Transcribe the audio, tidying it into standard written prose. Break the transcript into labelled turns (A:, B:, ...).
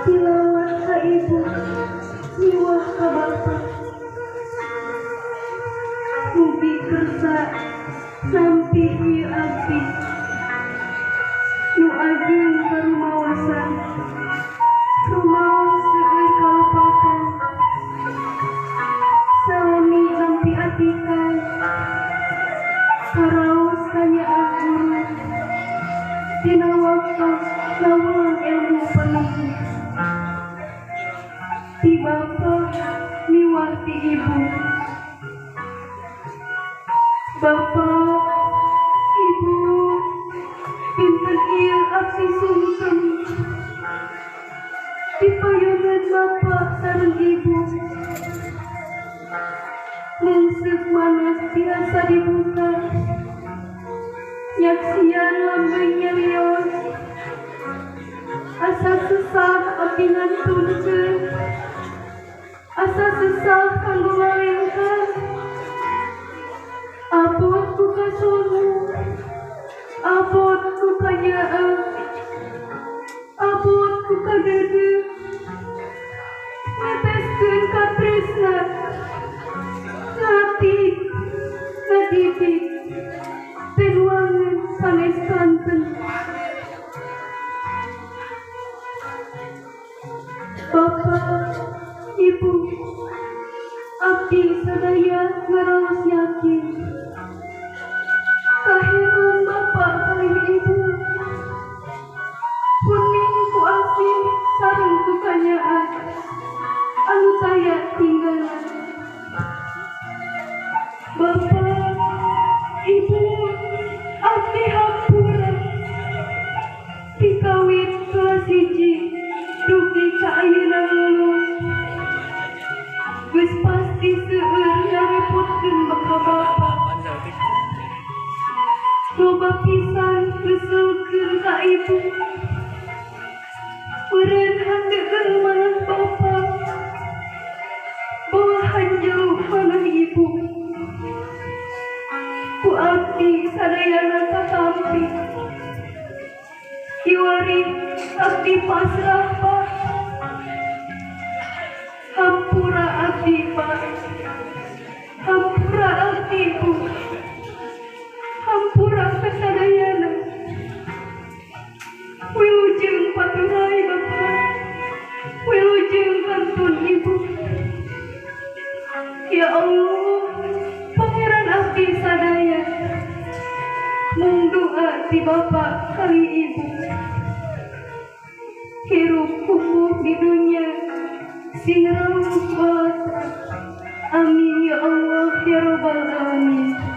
A: Tilawat ka ibu, niwah ka bapa. Mubi kersa sampai ieu abdi. Nu ageng karumawasan, rumaos seueur kalepakan. Salami lampi atikan, paraos kanyaan guru. Dina waktos lawang ilmu penuh. Ti bapa miwah ti ibu. Bapa, ibu, pinten ieu abdi sungkem. Dipayungan bapa sareng ibu. Lengsek manas biasa dibuka. Nyaksian lambeng nyerios. Asa susah abdi ngantunkeun. Asa susah kanggo ngalengkeun. Abot ku kasono, abot ku kanyaan, abot ku kadeudeut. Ngeteskeun katresna, ngatik, ngadidik, penuangan sanes kanten. Bapa, ibu, abdi sadaya ngaraos yakin. Kahiruan bapa kali ibu, kuning ku asih sareng ku kanyaan, anu saya tinggalan. Bapa, ibu, abdi hampura, dikawin kelas 1, dugi ka ayeuna lulus. Geus pasti seueur ngarepotkeun baka bapa. Loba pisan geuseukeun ka ibu. Meureun handeukeun manah bapa. Bawa hanjau manah ibu. Ku abdi sadayana katampi. Kiwari abdi pasrah Pak. Hampura abdi Pak. Hampura abdi Bu. Hampura kasadayana. Wilujeng paturai Bapa. Wilujeng kantun Ibu. Ya Allah, Pangeran abdi sadaya. Mung doa ti Bapa kali Ibu. Hirup kukuh di dunia sing rauh. Amin ya Allah ya Rabbal Alamin.